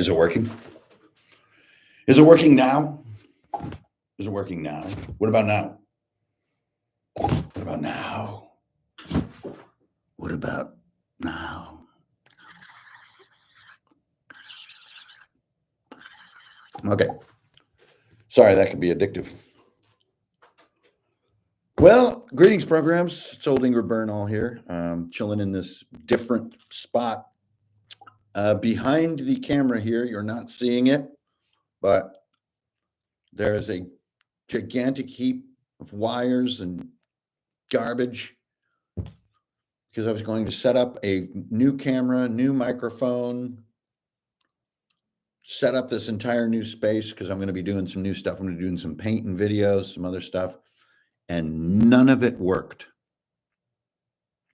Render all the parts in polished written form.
Is it working? Is it working now? Is it working now? What about now? What about now? What about now? Okay. Sorry, that could be addictive. Well, greetings, programs. It's old Ingrid Bernal here, chilling in this different spot. Behind the camera here, you're not seeing it, but there is a gigantic heap of wires and garbage because I was going to set up a new camera, new microphone, set up this entire new space because I'm going to be doing some new stuff. I'm going to be doing some paint and videos, some other stuff, and none of it worked.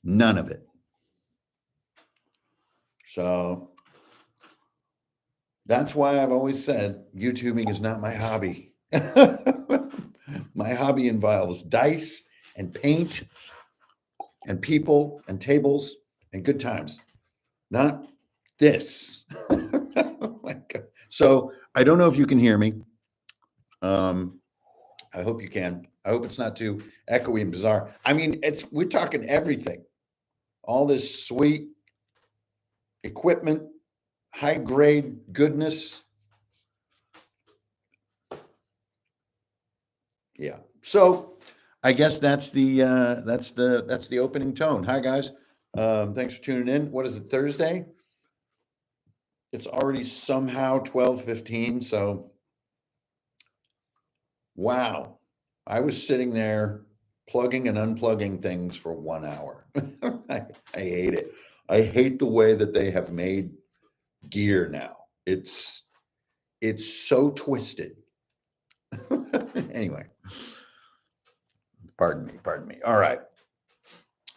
None of it. So that's why I've always said YouTubing is not my hobby. My hobby involves dice and paint and people and tables and good times, not this. Oh my God. So I don't know if you can hear me. I hope you can. I hope it's not too echoey and bizarre. I mean, we're talking everything. All this sweet equipment, high grade goodness. Yeah. So I guess that's the opening tone. Hi guys. Thanks for tuning in. What is it, Thursday? It's already somehow 12:15. So wow. I was sitting there plugging and unplugging things for 1 hour. I hate it. I hate the way that they have made gear now. It's so twisted. Anyway, pardon me. All right.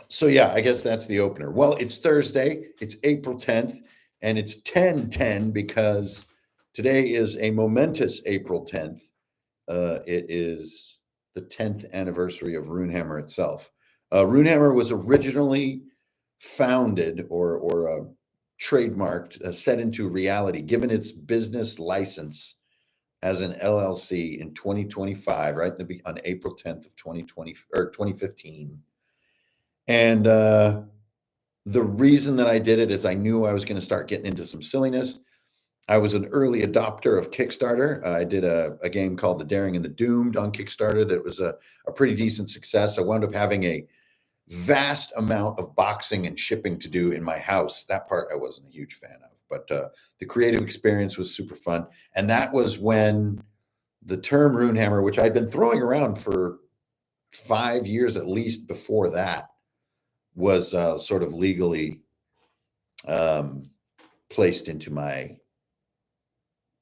So yeah, I guess that's the opener. Well, it's Thursday. It's April 10th, and it's 10/10 because today is a momentous April 10th. It is the 10th anniversary of Runehammer itself. Runehammer was originally founded or trademarked, set into reality, given its business license as an LLC in 2025, right on April 10th of 2020 or 2015. And the reason that I did it is I knew I was going to start getting into some silliness. I was an early adopter of Kickstarter. I did a game called The Daring and the Doomed on Kickstarter that was a pretty decent success. I wound up having a vast amount of boxing and shipping to do in my house. That part I wasn't a huge fan of, but the creative experience was super fun. And that was when the term Runehammer, which I'd been throwing around for 5 years at least before that, was sort of legally placed into my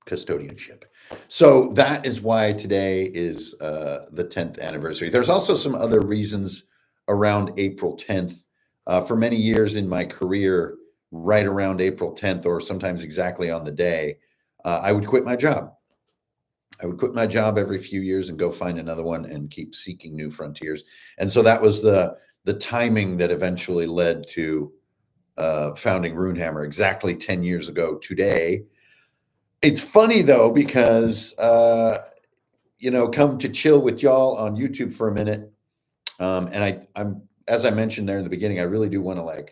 custodianship. So that is why today is the 10th anniversary. There's also some other reasons around April 10th. For many years in my career, right around April 10th, or sometimes exactly on the day, I would quit my job. I would quit my job every few years and go find another one and keep seeking new frontiers. And so that was the timing that eventually led to founding Runehammer exactly 10 years ago today. It's funny though, because, come to chill with y'all on YouTube for a minute. And I'm, as I mentioned there in the beginning, I really do want to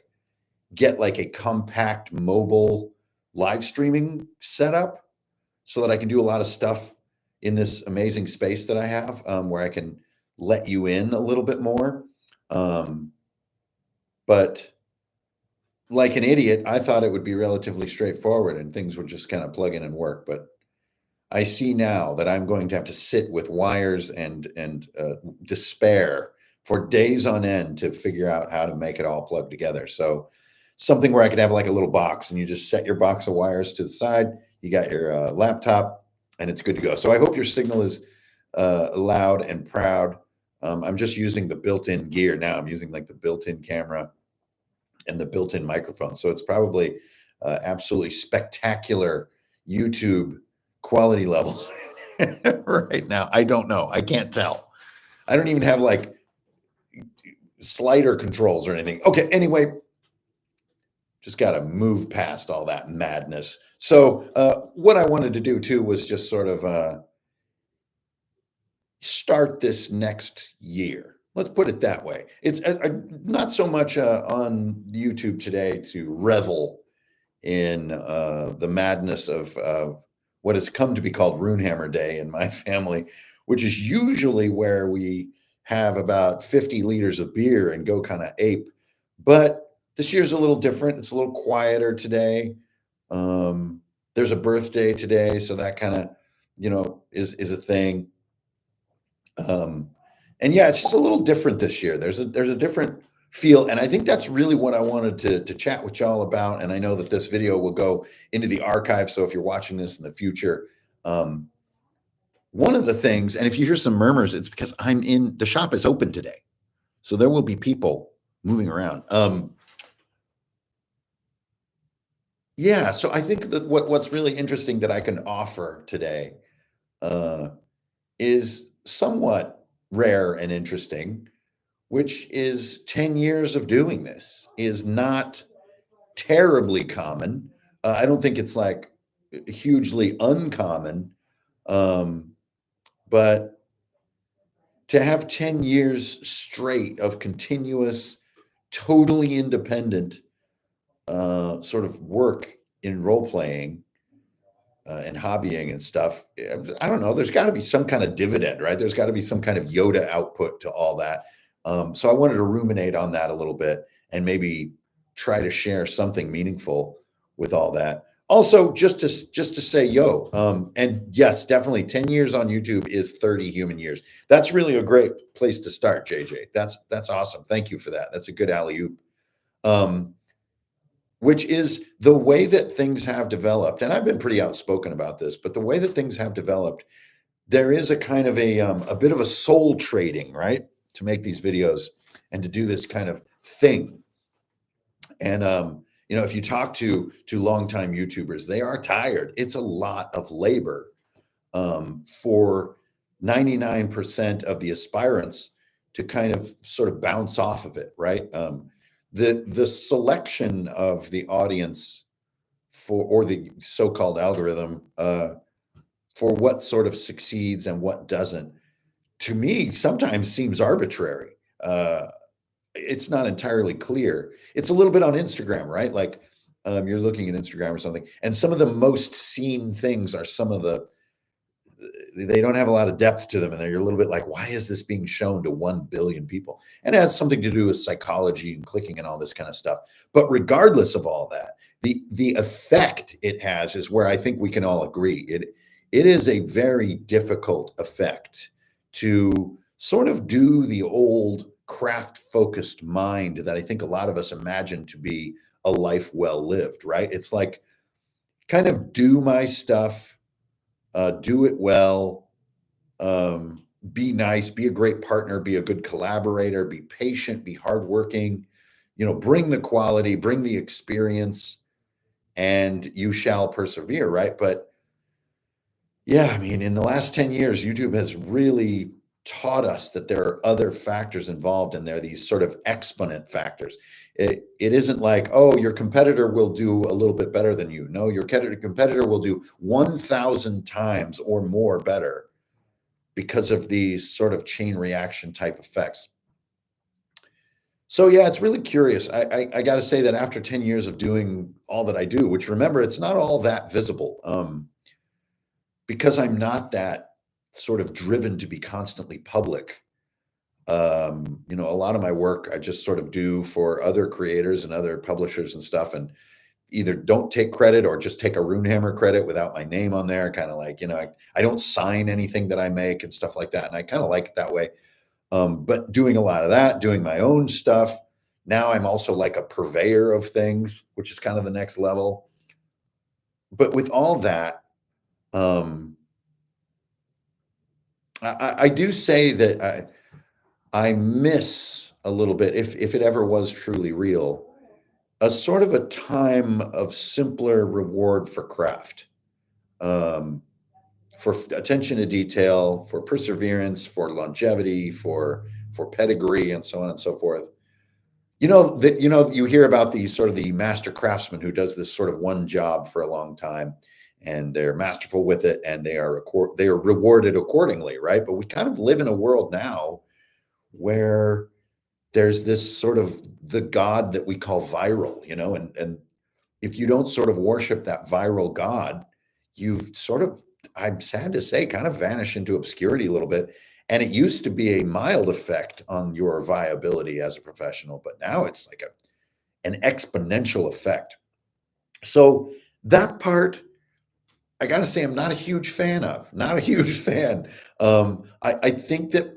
get a compact mobile live streaming setup so that I can do a lot of stuff in this amazing space that I have, where I can let you in a little bit more. But like an idiot, I thought it would be relatively straightforward and things would just kind of plug in and work. But I see now that I'm going to have to sit with wires and despair for days on end to figure out how to make it all plug together. So something where I could have a little box and you just set your box of wires to the side. You got your laptop and it's good to go. So I hope your signal is loud and proud. I'm just using the built-in gear now. I'm using the built-in camera and the built-in microphone. So it's probably absolutely spectacular YouTube quality levels right now. I don't know. I can't tell. I don't even have slider controls or anything. Okay. Anyway, just got to move past all that madness. So what I wanted to do too was just sort of start this next year. Let's put it that way. It's not so much on YouTube today to revel in the madness of what has come to be called Runehammer Day in my family, which is usually where we have about 50 liters of beer and go kind of ape. But this year's a little different. It's a little quieter today. There's a birthday today, so that kind of, is a thing. And yeah, it's just a little different this year. There's a different feel, and I think that's really what I wanted to chat with y'all about. And I know that this video will go into the archive, so if you're watching this in the future, one of the things, and if you hear some murmurs, it's because the shop is open today, so there will be people moving around. Yeah, so I think that what's really interesting that I can offer today is somewhat rare and interesting, which is 10 years of doing this is not terribly common. I don't think it's like hugely uncommon, but to have 10 years straight of continuous, totally independent sort of work in role playing and hobbying and stuff, I don't know. There's got to be some kind of dividend, right? There's got to be some kind of Yoda output to all that. So I wanted to ruminate on that a little bit and maybe try to share something meaningful with all that. Also, just to say, yo, and yes, definitely 10 years on YouTube is 30 human years. That's really a great place to start, JJ. That's awesome. Thank you for that. That's a good alley-oop. Which is the way that things have developed. And I've been pretty outspoken about this, but the way that things have developed, there is a kind of a bit of a soul trading, right? To make these videos and to do this kind of thing. And, if you talk to longtime YouTubers, they are tired. It's a lot of labor for 99% of the aspirants to kind of sort of bounce off of it, right? The selection of the audience or the so-called algorithm for what sort of succeeds and what doesn't, to me, sometimes seems arbitrary. It's not entirely clear. It's a little bit on Instagram, right? Like you're looking at Instagram or something, and some of the most seen things are they don't have a lot of depth to them, and you're a little bit like, why is this being shown to 1 billion people? And it has something to do with psychology and clicking and all this kind of stuff. But regardless of all that, the effect it has is where I think we can all agree. It is a very difficult effect to sort of do the old craft-focused mind that I think a lot of us imagine to be a life well lived, right? It's like kind of do my stuff, do it well, be nice, be a great partner, be a good collaborator, be patient, be hardworking, bring the quality, bring the experience, and you shall persevere, right? But yeah, I mean, in the last 10 years, YouTube has really taught us that there are other factors involved, and there are these sort of exponent factors. It isn't like, oh, your competitor will do a little bit better than you. No, your competitor will do 1,000 times or more better because of these sort of chain reaction type effects. So yeah, it's really curious. I got to say that after 10 years of doing all that I do, which remember, it's not all that visible, because I'm not that sort of driven to be constantly public. A lot of my work I just sort of do for other creators and other publishers and stuff, and either don't take credit or just take a Runehammer credit without my name on there. Kind of like, I don't sign anything that I make and stuff like that. And I kind of like it that way. But doing a lot of that, doing my own stuff. Now I'm also like a purveyor of things, which is kind of the next level. But with all that, I do say that I miss a little bit, if it ever was truly real, a sort of a time of simpler reward for craft, for attention to detail, for perseverance, for longevity, for pedigree, and so on and so forth. You hear about the sort of the master craftsman who does this sort of one job for a long time, and they're masterful with it, and they are rewarded accordingly, right? But we kind of live in a world now where there's this sort of the god that we call viral, and if you don't sort of worship that viral god, you've sort of, I'm sad to say, kind of vanish into obscurity a little bit. And it used to be a mild effect on your viability as a professional, but now it's like an exponential effect. So that part, I got to say, I'm not a huge fan of. Not a huge fan. I think that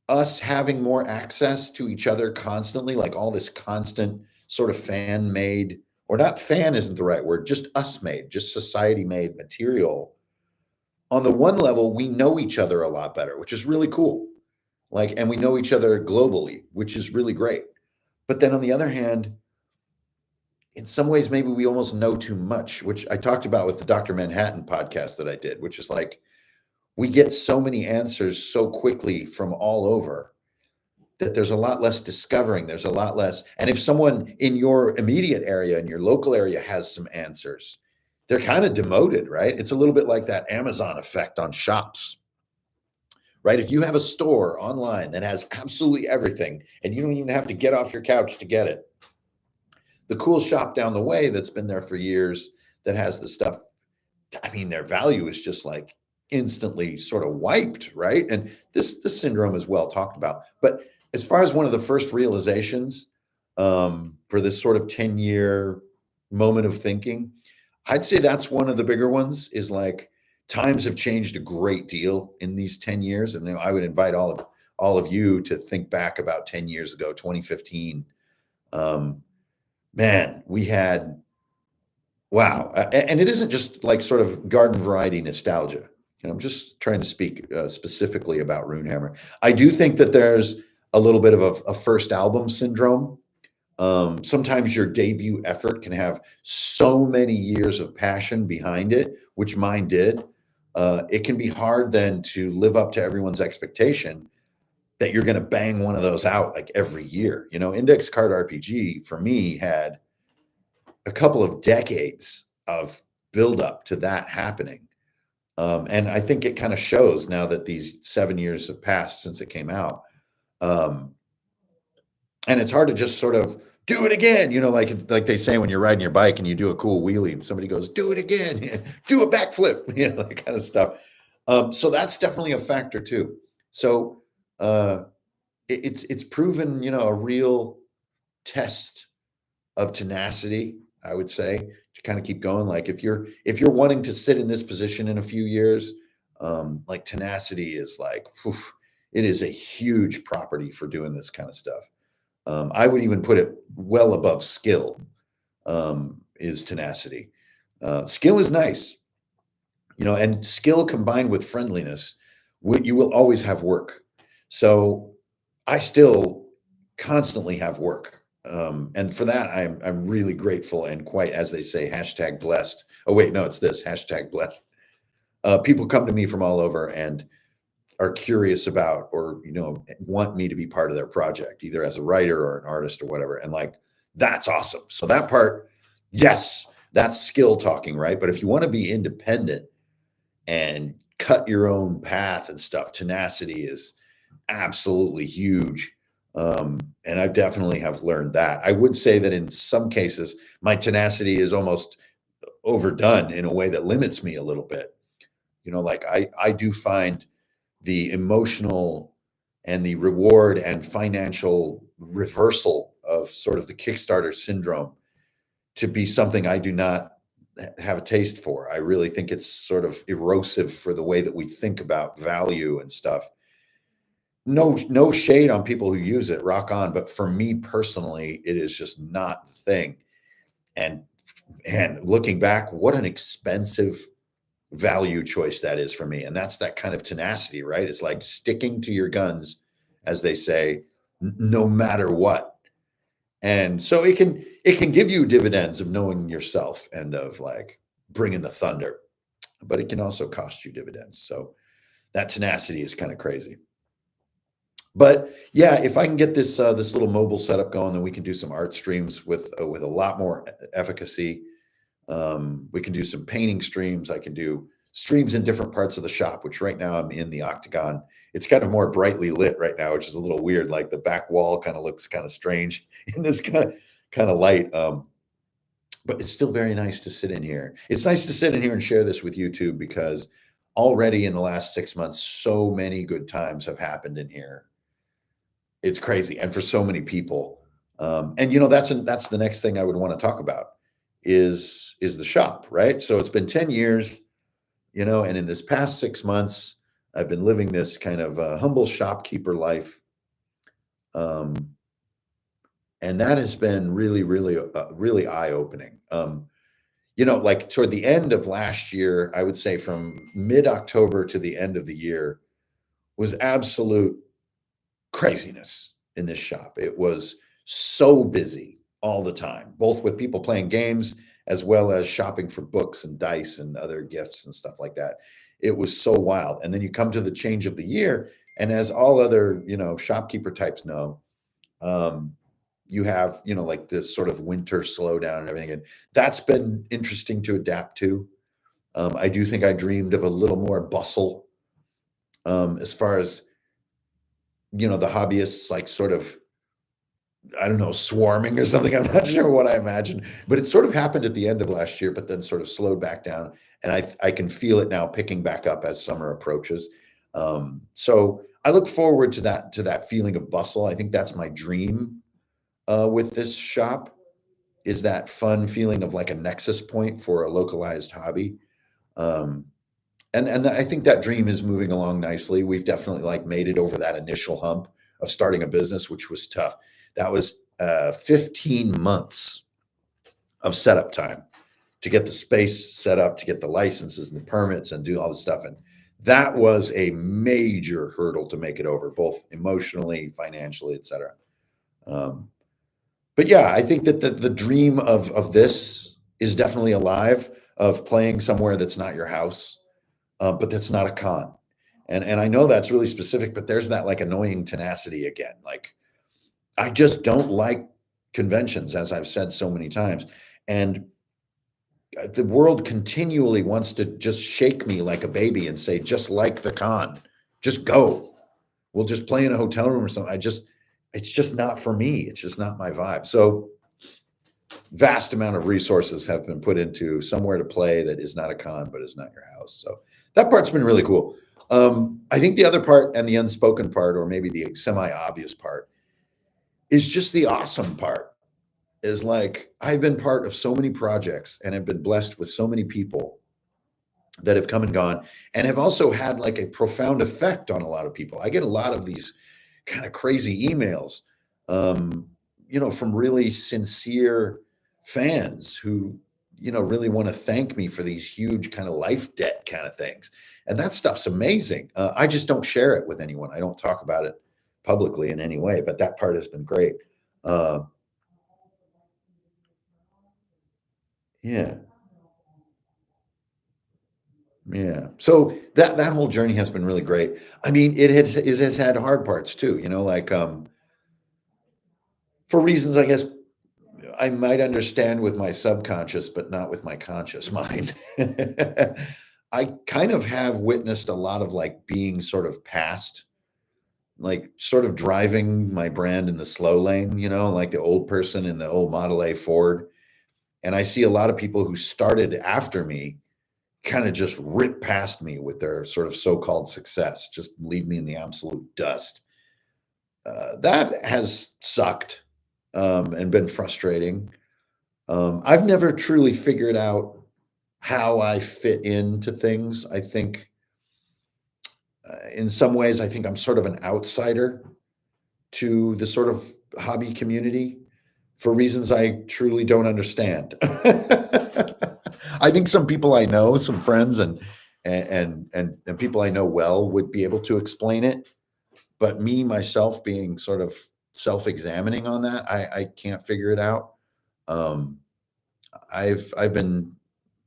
us having more access to each other constantly, like all this constant sort of fan made, or not fan isn't the right word, just us made, just society made material. On the one level, we know each other a lot better, which is really cool. Like, and we know each other globally, which is really great. But then on the other hand, in some ways, maybe we almost know too much, which I talked about with the Dr. Manhattan podcast that I did, which is like we get so many answers so quickly from all over that there's a lot less discovering. There's a lot less. And if someone in your immediate area, in your local area, has some answers, they're kind of demoted, right? It's a little bit like that Amazon effect on shops, right? If you have a store online that has absolutely everything and you don't even have to get off your couch to get it, the cool shop down the way that's been there for years that has the stuff, I mean, their value is just like instantly sort of wiped, right? And this syndrome is well talked about. But as far as one of the first realizations for this sort of 10-year moment of thinking, I'd say that's one of the bigger ones. Is like times have changed a great deal in these 10 years, and I would invite all of you to think back about 10 years ago, 2015. Um, Man, we had, wow. And it isn't just like sort of garden variety nostalgia. I'm just trying to speak specifically about Runehammer. I do think that there's a little bit of a first album syndrome. Sometimes your debut effort can have so many years of passion behind it, which mine did. It can be hard then to live up to everyone's expectation that you're going to bang one of those out like every year. Index Card RPG for me had a couple of decades of buildup to that happening. And I think it kind of shows now that these 7 years have passed since it came out. Um, and it's hard to just sort of do it again, like they say when you're riding your bike and you do a cool wheelie and somebody goes, do it again, do a backflip, that kind of stuff. So that's definitely a factor too. So uh, it's proven, a real test of tenacity, I would say, to kind of keep going. Like if you're wanting to sit in this position in a few years, like tenacity is like, whew, it is a huge property for doing this kind of stuff. I would even put it well above skill. Is tenacity. Skill is nice, and skill combined with friendliness, you will always have work. So I still constantly have work. And for that, I'm really grateful and quite, as they say, hashtag blessed. Oh, wait, no, it's this hashtag blessed. People come to me from all over and are curious about, or, want me to be part of their project, either as a writer or an artist or whatever. And like, that's awesome. So that part, yes, that's skill talking, right? But if you want to be independent and cut your own path and stuff, tenacity is absolutely huge. And I definitely have learned that. I would say that in some cases, my tenacity is almost overdone in a way that limits me a little bit. Like I do find the emotional and the reward and financial reversal of sort of the Kickstarter syndrome to be something I do not have a taste for. I really think it's sort of erosive for the way that we think about value and stuff. No shade on people who use it, rock on, but for me personally, it is just not the thing. And looking back, what an expensive value choice that is for me. And that's that kind of tenacity, right? It's like sticking to your guns, as they say, no matter what. And so it can give you dividends of knowing yourself and of like bringing the thunder, but it can also cost you dividends. So that tenacity is kind of crazy. But yeah, if I can get this little mobile setup going, then we can do some art streams with a lot more efficacy. We can do some painting streams. I can do streams in different parts of the shop, which right now I'm in the octagon. It's kind of more brightly lit right now, which is a little weird. Like the back wall kind of looks kind of strange in this kind of light. But it's still very nice to sit in here. It's nice to sit in here and share this with YouTube because already in the last 6 months, so many good times have happened in here. It's crazy, and for so many people. And that's the next thing I would want to talk about is the shop, right? So it's been 10 years, and in this past 6 months, I've been living this kind of humble shopkeeper life. And that has been really, really, really eye-opening. Like toward the end of last year, I would say from mid-October to the end of the year was absolute craziness in this shop. It was so busy all the time, both with people playing games as well as shopping for books and dice and other gifts and stuff like that. It was so wild. And then you come to the change of the year, and as all other, shopkeeper types know, you have, like this sort of winter slowdown and everything. And that's been interesting to adapt to. I do think I dreamed of a little more bustle as far as, the hobbyists like sort of, I don't know, swarming or something. I'm not sure what I imagined, but it sort of happened at the end of last year, but then sort of slowed back down. And I can feel it now picking back up as summer approaches. So I look forward to that feeling of bustle. I think that's my dream with this shop, is that fun feeling of like a nexus point for a localized hobby. Um, and I think that dream is moving along nicely. We've definitely like made it over that initial hump of starting a business, which was tough. That was 15 months of setup time to get the space set up, to get the licenses and the permits and do all the stuff. And that was a major hurdle to make it over, both emotionally, financially, et cetera. But yeah, I think that the dream of this is definitely alive, of playing somewhere that's not your house, but that's not a con. And I know that's really specific, but there's that like annoying tenacity again. Like I just don't like conventions, as I've said so many times. And the world continually wants to just shake me like a baby and say, just like the con, just go. We'll just play in a hotel room or something. It's just not for me. It's just not my vibe. So vast amount of resources have been put into somewhere to play that is not a con, but is not your house. So that part's been really cool. I think the other part, and the unspoken part, or maybe the semi-obvious part, is just the awesome part. Is like I've been part of so many projects and have been blessed with so many people that have come and gone, and have also had like a profound effect on a lot of people. I get a lot of these kind of crazy emails, from really sincere fans who, really want to thank me for these huge kind of life debt kind of things. And that stuff's amazing. I just don't share it with anyone. I don't talk about it publicly in any way, but that part has been great. Yeah. Yeah. So that whole journey has been really great. I mean, it has had hard parts too, like for reasons I guess I might understand with my subconscious, but not with my conscious mind. I kind of have witnessed a lot of like being sort of past, like sort of driving my brand in the slow lane, like the old person in the old Model A Ford. And I see a lot of people who started after me kind of just rip past me with their sort of so-called success, just leave me in the absolute dust. That has sucked and been frustrating. I've never truly figured out how I fit into things. I think in some ways, I think I'm sort of an outsider to the sort of hobby community for reasons I truly don't understand. I think some people I know, some friends and people I know well would be able to explain it. But me, myself, being sort of self-examining on that, I can't figure it out. Um, I've been,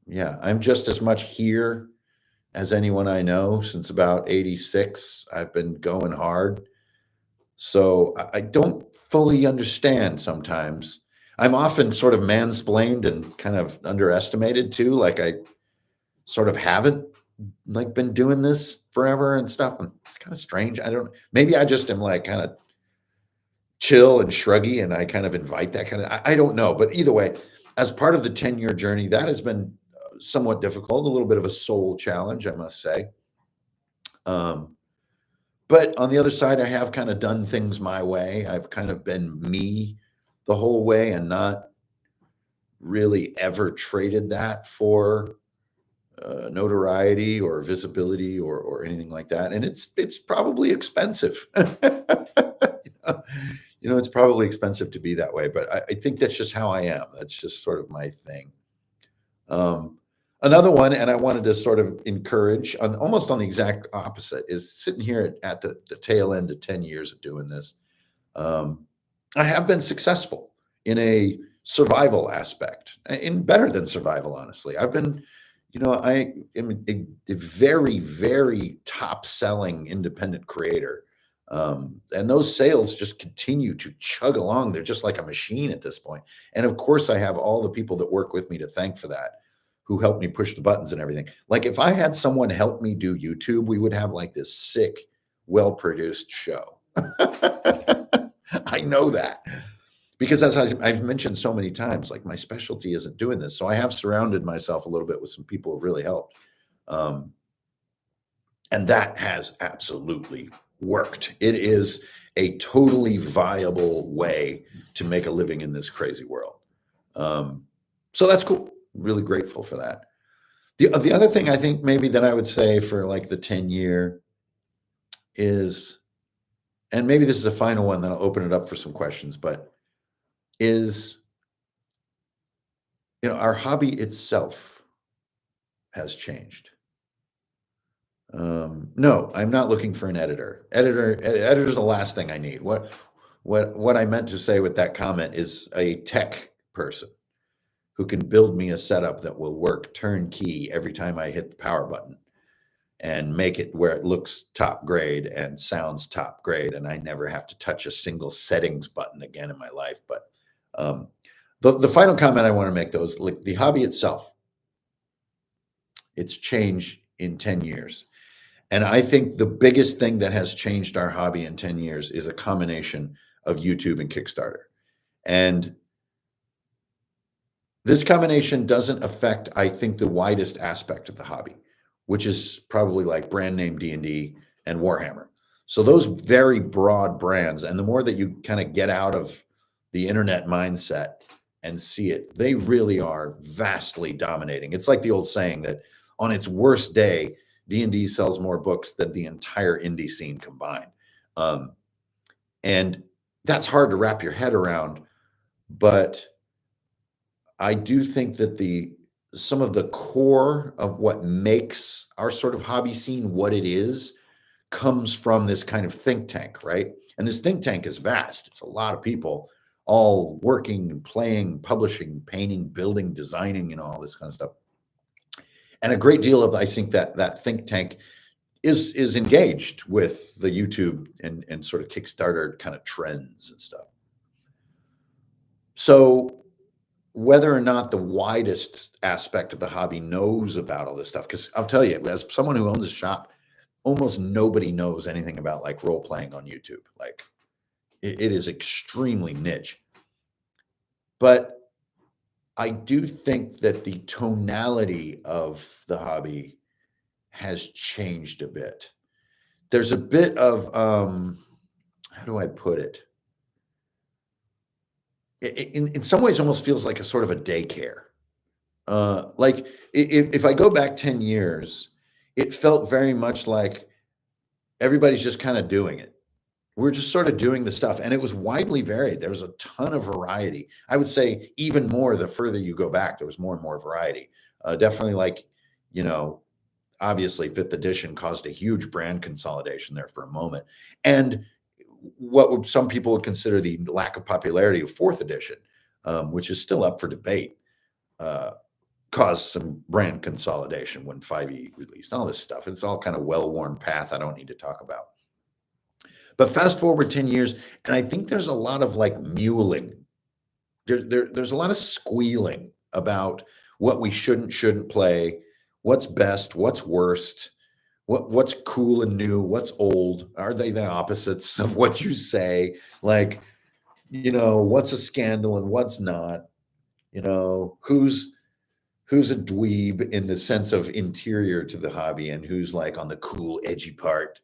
yeah, I'm just as much here as anyone I know since about 86. I've been going hard. So I don't fully understand sometimes. I'm often sort of mansplained and kind of underestimated too. Like I sort of haven't like been doing this forever and stuff. And it's kind of strange. I don't, maybe I just am like kind of chill and shruggy and I kind of invite that kind of, I don't know. But either way, as part of the 10-year journey, that has been somewhat difficult, a little bit of a soul challenge, I must say. Um, But on the other side, I have kind of done things my way. I've kind of been me the whole way and not really ever traded that for notoriety or visibility or anything like that. And it's probably expensive. It's probably expensive to be that way. But I think that's just how I am. That's just sort of my thing. Um, Another one, and I wanted to sort of encourage, almost on the exact opposite, is sitting here at the tail end of 10 years of doing this. Um, I have been successful in a survival aspect, in better than survival, honestly. I am a very, very top selling independent creator. And those sales just continue to chug along. They're just like a machine at this point. And of course, I have all the people that work with me to thank for that, who helped me push the buttons and everything. Like if I had someone help me do YouTube, we would have like this sick, well-produced show. I know that because as I've mentioned so many times, like my specialty isn't doing this. So I have surrounded myself a little bit with some people who've really helped. Um, and that has absolutely worked. It is a totally viable way to make a living in this crazy world. So that's cool. Really grateful for that. The other thing I think maybe that I would say for like the 10-year is, and maybe this is the final one, then I'll open it up for some questions, but is, our hobby itself has changed. No, I'm not looking for an editor. Editor's the last thing I need. What I meant to say with that comment is a tech person who can build me a setup that will work turnkey every time I hit the power button and make it where it looks top grade and sounds top grade, and I never have to touch a single settings button again in my life. But um, the final comment I want to make, though, is like the hobby itself. It's changed in 10 years. And I think the biggest thing that has changed our hobby in 10 years is a combination of YouTube and Kickstarter. And this combination doesn't affect, I think, the widest aspect of the hobby, which is probably like brand name D&D and Warhammer. So those very broad brands, and the more that you kind of get out of the internet mindset and see it, they really are vastly dominating. It's like the old saying that on its worst day, D&D sells more books than the entire indie scene combined. And that's hard to wrap your head around, but I do think that some of the core of what makes our sort of hobby scene what it is comes from this kind of think tank, right? And this think tank is vast. It's a lot of people all working and playing, publishing, painting, building, designing, all this kind of stuff. And a great deal of, I think, that think tank is engaged with the YouTube and sort of Kickstarter kind of trends and stuff. So whether or not the widest aspect of the hobby knows about all this stuff, because I'll tell you, as someone who owns a shop, almost nobody knows anything about like role playing on YouTube. Like it is extremely niche. But I do think that the tonality of the hobby has changed a bit. There's a bit of how do I put it? In some ways almost feels like a sort of a daycare. Like if I go back 10 years, it felt very much like everybody's just kind of doing it. We're just sort of doing the stuff, and it was widely varied. There was a ton of variety. I would say even more the further you go back, there was more and more variety. Definitely like, obviously fifth edition caused a huge brand consolidation there for a moment. And some people would consider the lack of popularity of fourth edition, which is still up for debate, caused some brand consolidation when 5e released, all this stuff. It's all kind of well-worn path I don't need to talk about. But fast forward 10 years, and I think there's a lot of like muling. There's a lot of squealing about what we shouldn't play, what's best, what's worst, what's cool and new, what's old. Are they the opposites of what you say? Like, what's a scandal and what's not? Who's a dweeb in the sense of interior to the hobby and who's like on the cool, edgy part,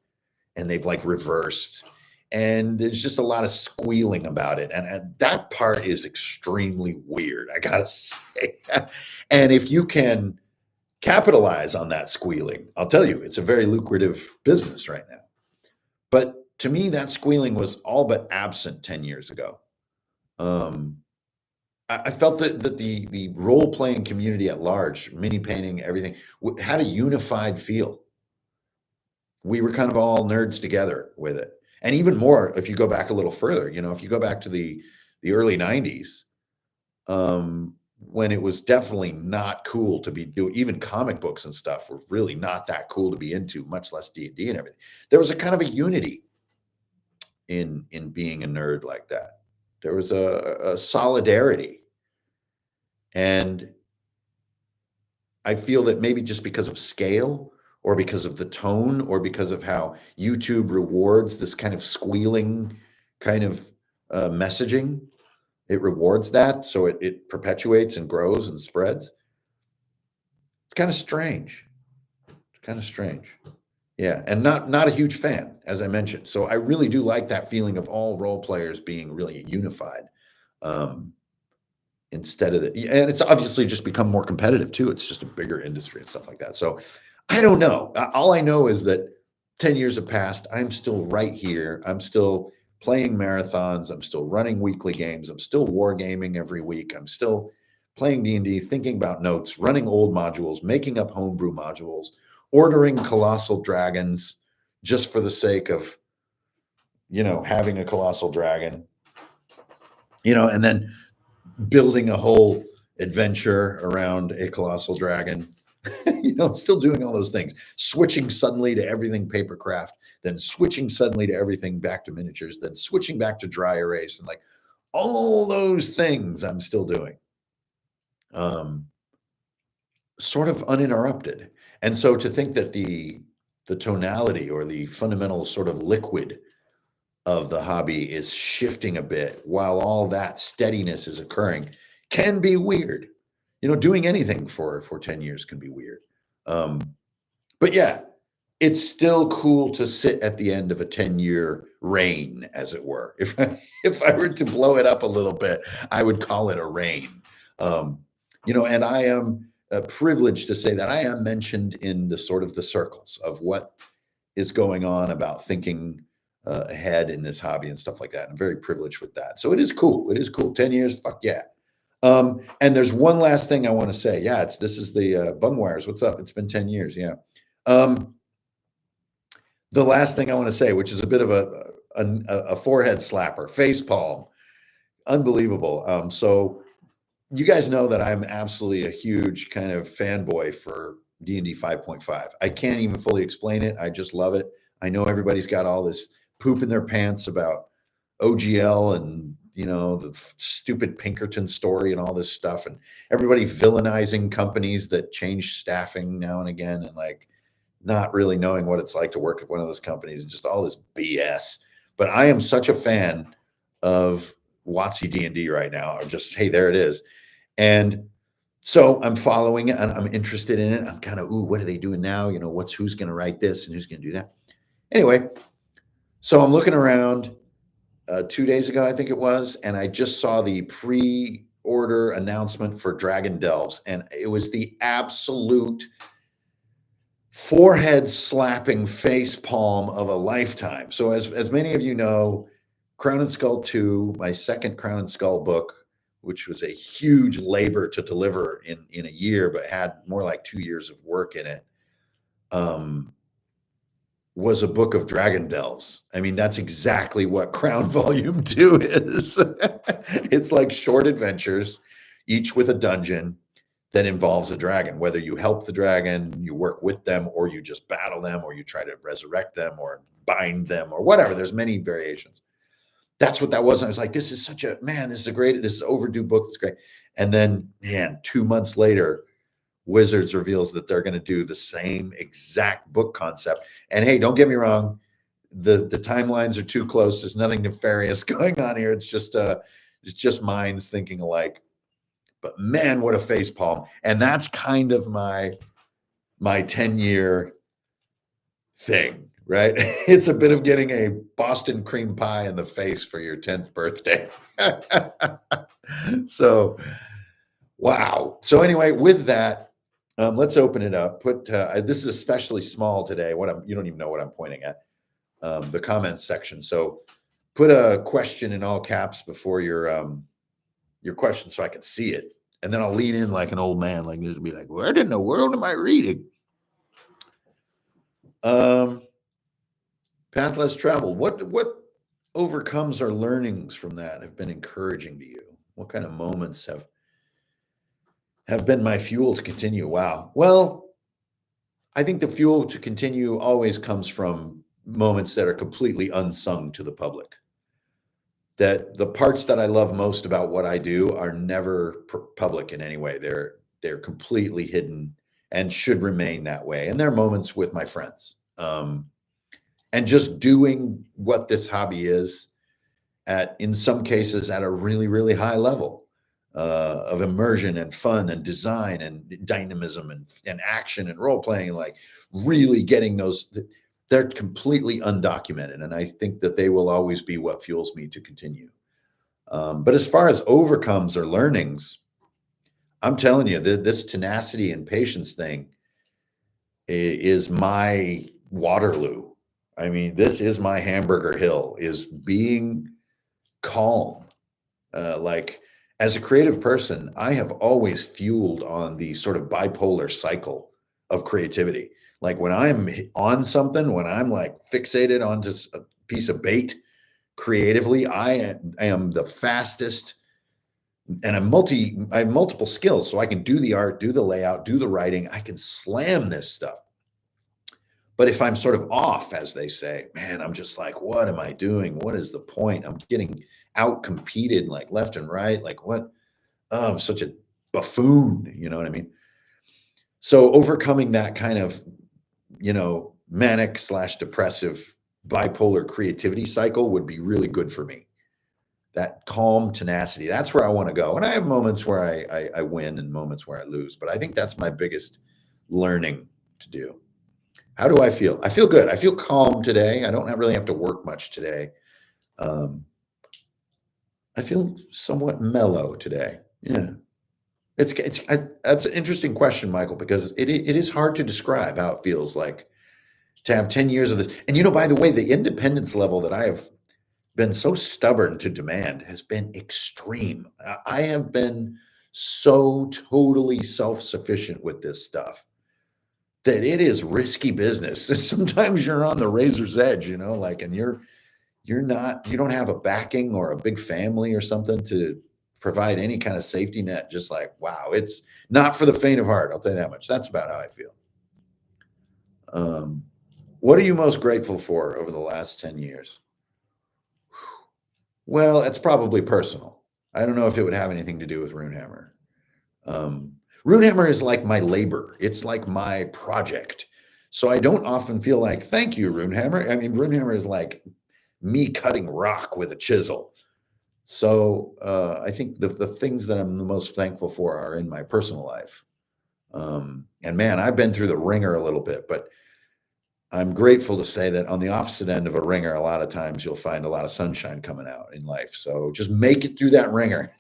and they've like reversed. And there's just a lot of squealing about it. And that part is extremely weird, I gotta say. And if you can capitalize on that squealing, I'll tell you, it's a very lucrative business right now. But to me, that squealing was all but absent 10 years ago. I felt that the role playing community at large, mini painting, everything, had a unified feel. We were kind of all nerds together with it. And even more, if you go back a little further, if you go back to the early 90s, when it was definitely not cool to be doing, even comic books and stuff were really not that cool to be into, much less D&D and everything. There was a kind of a unity in being a nerd like that. There was a solidarity. And I feel that maybe just because of scale, or because of the tone, or because of how YouTube rewards this kind of squealing kind of messaging, it rewards that. So it perpetuates and grows and spreads. It's kind of strange. It's kind of strange. Yeah. And not a huge fan, as I mentioned. So I really do like that feeling of all role players being really unified. Instead of and it's obviously just become more competitive too. It's just a bigger industry and stuff like that. So I don't know. All I know is that 10 years have passed. I'm still right here. I'm still playing marathons. I'm still running weekly games. I'm still wargaming every week. I'm still playing D&D, thinking about notes, running old modules, making up homebrew modules, ordering colossal dragons just for the sake of, having a colossal dragon, and then building a whole adventure around a colossal dragon, still doing all those things, switching suddenly to everything papercraft, then switching suddenly to everything back to miniatures, then switching back to dry erase, and like all those things I'm still doing, sort of uninterrupted. And so to think that the tonality or the fundamental sort of liquid of the hobby is shifting a bit while all that steadiness is occurring can be weird. Doing anything for 10 years can be weird. But yeah, it's still cool to sit at the end of a 10-year reign, as it were. If I were to blow it up a little bit, I would call it a reign. And I am privileged to say that I am mentioned in the sort of the circles of what is going on about thinking ahead in this hobby and stuff like that. I'm very privileged with that. So it is cool. It is cool. 10 years, fuck yeah. And there's one last thing I want to say. Yeah, this is the Bumwires. What's up? It's been 10 years. Yeah. The last thing I want to say, which is a bit of a forehead slapper, face palm, unbelievable. So you guys know that I'm absolutely a huge kind of fanboy for D&D 5.5. I can't even fully explain it. I just love it. I know everybody's got all this poop in their pants about OGL and the stupid Pinkerton story and all this stuff, and everybody villainizing companies that change staffing now and again, and like not really knowing what it's like to work at one of those companies, and just all this BS. But I am such a fan of WotC D&D right now. I'm just, hey, there it is. And so I'm following it and I'm interested in it. I'm kind of, what are they doing now? Who's going to write this and who's going to do that? Anyway, so I'm looking around 2 days ago, I think it was, and I just saw the pre-order announcement for Dragon Delves, and it was the absolute forehead slapping face palm of a lifetime. So as many of you know, Crown and Skull 2, my second Crown and Skull book, which was a huge labor to deliver in a year, but had more like 2 years of work in it, was a book of Dragon Delves. I mean, that's exactly what Crown Volume 2 is. It's like short adventures, each with a dungeon that involves a dragon, whether you help the dragon, you work with them, or you just battle them, or you try to resurrect them, or bind them or whatever. There's many variations. That's what that was. And I was like, this is such a, man, this is a great, this is overdue book. It's great. And then, man, 2 months later, Wizards reveals that they're going to do the same exact book concept. And hey, don't get me wrong, the timelines are too close. There's nothing nefarious going on here. It's just minds thinking alike. But man, what a facepalm. And that's kind of my 10-year thing, right? It's a bit of getting a Boston cream pie in the face for your 10th birthday. So, wow. So anyway, with that, let's open it up. This is especially small today. You don't even know what I'm pointing at. The comments section. So put a question in all caps before your question so I can see it. And then I'll lean in like an old man, like this, be like, what in the world am I reading? Path less traveled. What overcomes or learnings from that have been encouraging to you? What kind of moments have been my fuel to continue? Wow. Well, I think the fuel to continue always comes from moments that are completely unsung to the public. That the parts that I love most about what I do are never public in any way. They're completely hidden and should remain that way. And there are moments with my friends. And just doing what this hobby is in some cases at a really, really high level of immersion and fun and design and dynamism and action and role playing, like really getting those, they're completely undocumented. And I think that they will always be what fuels me to continue. But as far as overcomes or learnings, I'm telling you, this tenacity and patience thing is my Waterloo. I mean, this is my hamburger hill, is being calm. Like as a creative person, I have always fueled on the sort of bipolar cycle of creativity. Like when I'm on something, when I'm like fixated onto a piece of bait creatively, I am the fastest, and I have multiple skills. So I can do the art, do the layout, do the writing. I can slam this stuff. But if I'm sort of off, as they say, man, I'm just like, what am I doing? What is the point? I'm getting out competed like left and right. Like what? Oh, I'm such a buffoon. You know what I mean? So overcoming that kind of, manic / depressive bipolar creativity cycle would be really good for me. That calm tenacity, that's where I want to go. And I have moments where I win and moments where I lose, but I think that's my biggest learning to do. How do I feel? I feel good. I feel calm today. I don't really have to work much today. I feel somewhat mellow today. Yeah. That's an interesting question, Michael, because it is hard to describe how it feels like to have 10 years of this. And by the way, the independence level that I have been so stubborn to demand has been extreme. I have been so totally self-sufficient with this stuff that it is risky business. And sometimes you're on the razor's edge, and you don't have a backing or a big family or something to provide any kind of safety net. Just like, wow, it's not for the faint of heart. I'll tell you that much. That's about how I feel. What are you most grateful for over the last 10 years? Well, it's probably personal. I don't know if it would have anything to do with Runehammer. Runehammer is like my labor. It's like my project. So I don't often feel like, thank you, Runehammer. I mean, Runehammer is like me cutting rock with a chisel. So I think the things that I'm the most thankful for are in my personal life. And man, I've been through the ringer a little bit, but I'm grateful to say that on the opposite end of a ringer, a lot of times you'll find a lot of sunshine coming out in life. So just make it through that ringer.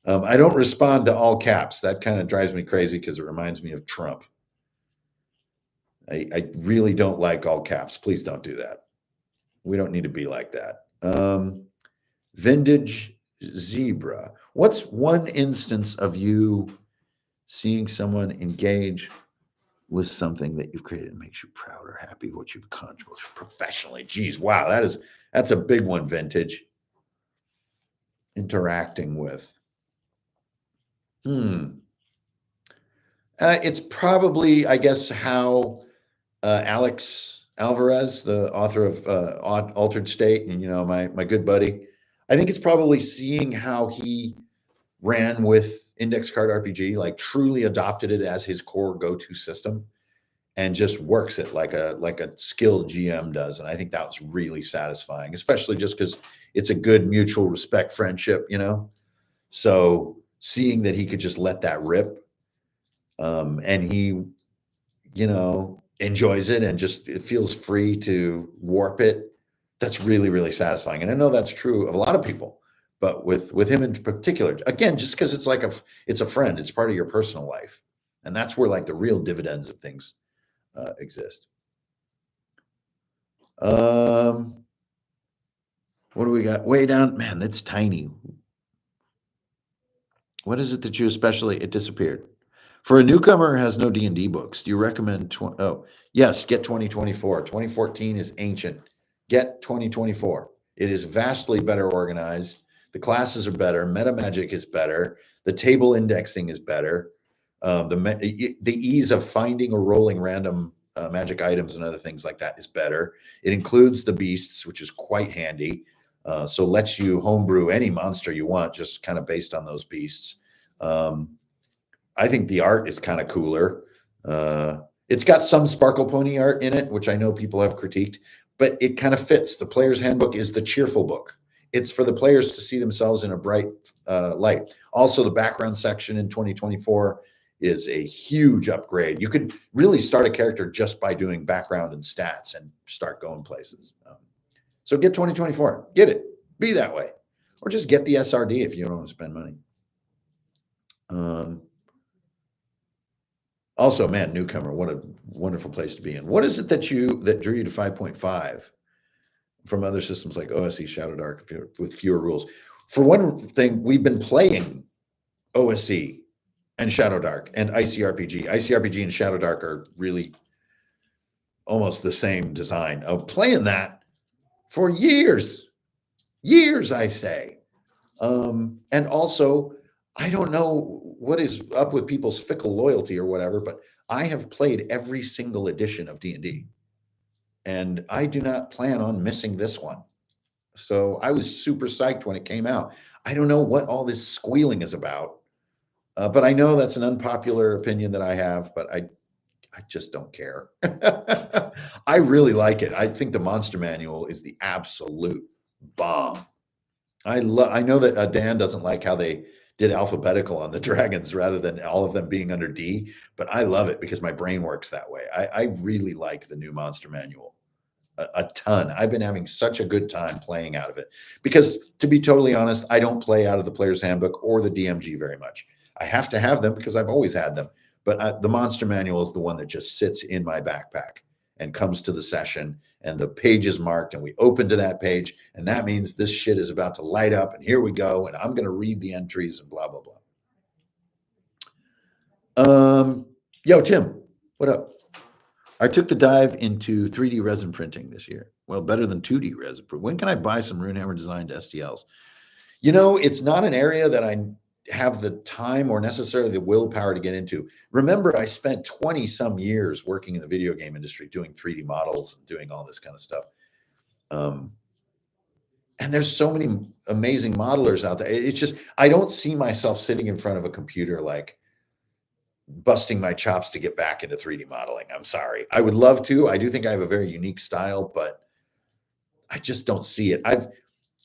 I don't respond to all caps. That kind of drives me crazy because it reminds me of Trump. I really don't like all caps. Please don't do that. We don't need to be like that. Vintage Zebra. What's one instance of you seeing someone engage with something that you've created and makes you proud or happy of what you've accomplished professionally? Geez, wow, that's a big one, Vintage. Interacting with. It's probably, I guess, how Alex Alvarez, the author of Altered State, and my good buddy. I think it's probably seeing how he ran with Index Card RPG, like truly adopted it as his core go-to system, and just works it like a skilled GM does. And I think that was really satisfying, especially just because it's a good mutual respect friendship. So seeing that he could just let that rip, and he enjoys it and just it feels free to warp it. That's really, really satisfying. And I know that's true of a lot of people, but with him in particular, again, just because it's a friend, it's part of your personal life. And that's where like the real dividends of things exist. What do we got? Way down, man, that's tiny. What is it that you especially it disappeared? For a newcomer who has no D&D books, do you recommend yes, get 2024. 2014 is ancient. Get 2024. It is vastly better organized. The classes are better. Meta magic is better. The table indexing is better. The ease of finding or rolling random magic items and other things like that is better. It includes the beasts, which is quite handy. So lets you homebrew any monster you want, just kind of based on those beasts. I think the art is kind of cooler. It's got some Sparkle Pony art in it, which I know people have critiqued, but it kind of fits. The player's handbook is the cheerful book. It's for the players to see themselves in a bright light. Also, the background section in 2024 is a huge upgrade. You could really start a character just by doing background and stats and start going places. So get 2024. Get it. Be that way. Or just get the SRD if you don't want to spend money. Also, man, newcomer, what a wonderful place to be in. What is it that drew you to 5.5 from other systems like OSE, Shadow Dark with fewer rules? For one thing, we've been playing OSE and Shadow Dark and ICRPG. ICRPG and Shadow Dark are really almost the same design. Playing that for years, I say. And also, I don't know what is up with people's fickle loyalty or whatever, but I have played every single edition of D&D, and I do not plan on missing this one. So I was super psyched when it came out. I don't know what all this squealing is about, but I know that's an unpopular opinion that I have, but I just don't care. I really like it. I think the Monster Manual is the absolute bomb. I know that Dan doesn't like how they did alphabetical on the dragons rather than all of them being under D, but I love it because my brain works that way. I really like the new Monster Manual a ton. I've been having such a good time playing out of it because, to be totally honest, I don't play out of the Player's Handbook or the DMG very much. I have to have them because I've always had them, but the Monster Manual is the one that just sits in my backpack and comes to the session, and the page is marked, and we open to that page, and that means this shit is about to light up, and here we go, and I'm going to read the entries and blah, blah, blah. Yo, Tim, what up? I took the dive into 3D resin printing this year. Well, better than 2D resin. When can I buy some Runehammer designed STLs? It's not an area that I have the time or necessarily the willpower to get into. Remember, I spent 20 some years working in the video game industry doing 3D models and doing all this kind of stuff. And there's so many amazing modelers out there. It's just, I don't see myself sitting in front of a computer like busting my chops to get back into 3D modeling. I'm sorry. I would love to. I do think I have a very unique style, but I just don't see it.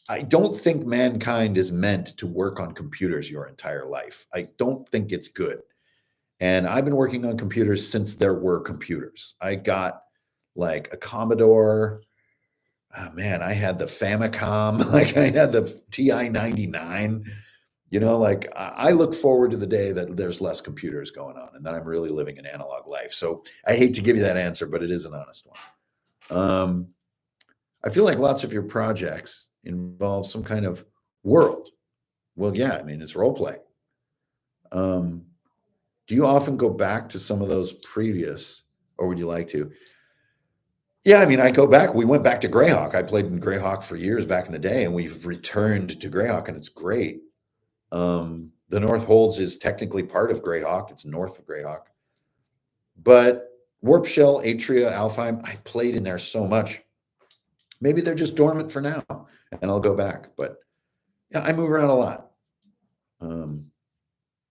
I don't think mankind is meant to work on computers your entire life. I don't think it's good. And I've been working on computers since there were computers. I got like a Commodore. Oh man, I had the Famicom, like I had the TI-99. I look forward to the day that there's less computers going on and that I'm really living an analog life. So I hate to give you that answer, but it is an honest one. I feel like lots of your projects involve some kind of world. Well, yeah, I mean, it's role play. Do you often go back to some of those previous, or would you like to? Yeah, I mean, I go back. We went back to Greyhawk. I played in Greyhawk for years back in the day, and we've returned to Greyhawk, and it's great. The North Holds is technically part of Greyhawk. It's north of Greyhawk. But Warp Shell, Atria, Alfheim, I played in there so much. Maybe they're just dormant for now, and I'll go back. But yeah, I move around a lot.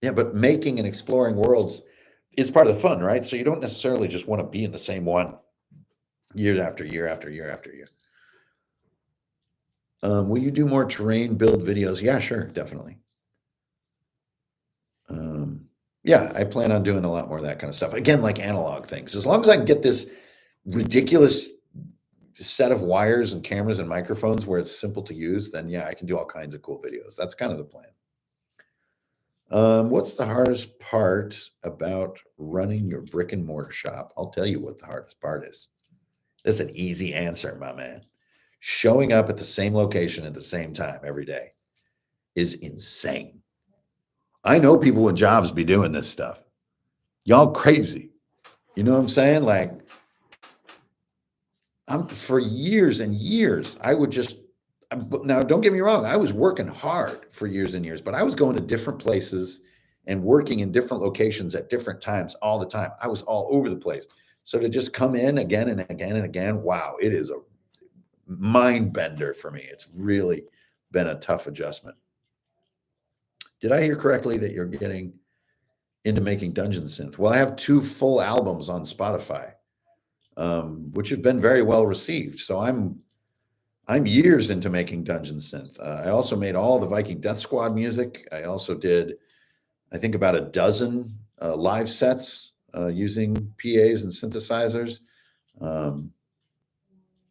Yeah, but making and exploring worlds is part of the fun, right? So you don't necessarily just want to be in the same one year after year after year after year. Will you do more terrain build videos? Yeah, sure, definitely. Yeah, I plan on doing a lot more of that kind of stuff. Again, like analog things. As long as I can get this ridiculous set of wires and cameras and microphones where it's simple to use, then yeah, I can do all kinds of cool videos. That's kind of the plan. What's the hardest part about running your brick and mortar shop? I'll tell you what the hardest part is. That's an easy answer, my man. Showing up at the same location at the same time every day is insane. I know people with jobs be doing this stuff. Y'all crazy. You know what I'm saying? Like, for years and years, I would just, now don't get me wrong, I was working hard for years and years, but I was going to different places and working in different locations at different times all the time. I was all over the place. So to just come in again and again and again, wow, it is a mind bender for me. It's really been a tough adjustment. Did I hear correctly that you're getting into making dungeon synth? Well, I have 2 full albums on Spotify, which have been very well received. So I'm years into making dungeon synth. I also made all the Viking Death Squad music. I also did, I think, about a dozen live sets using PAs and synthesizers.